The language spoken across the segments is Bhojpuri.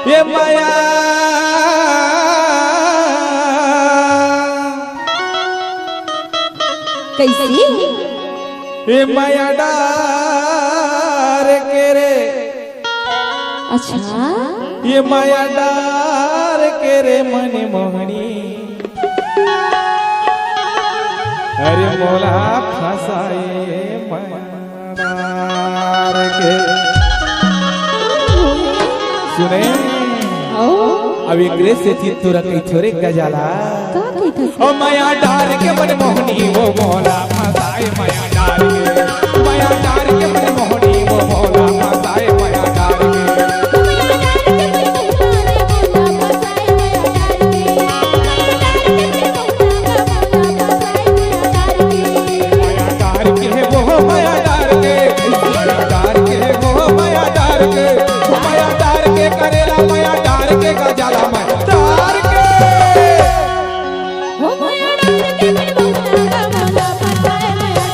ये माया कैसी ये माया डार के रे अच्छा ये माया डार के रे मन मोहनी अरे मोला फसाए मार के सुने अभी अंग्रेज से थी तुरंत ही छोरे गजाला ओ माया डार के मन मोहनी वो मोला फसाए माया डार के मन मोहनी वो मोला फसाए माया डार के करेला माया डार के गजाला माया डार के हो माया डार के मन मोहना मोला फसाए माया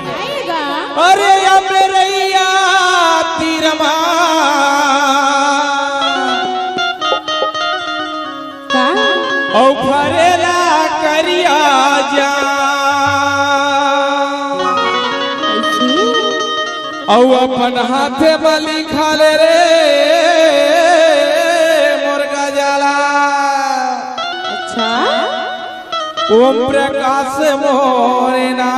अरे अमरैया तीरमा का औ फरेला करिया जा औ अपन हाथे बलि खाले रे मुर्गा जाला अच्छा ओम प्रकाश मोरेना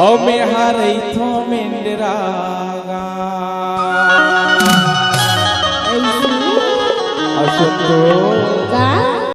ओ में हरई थो मेंदरागा असुतो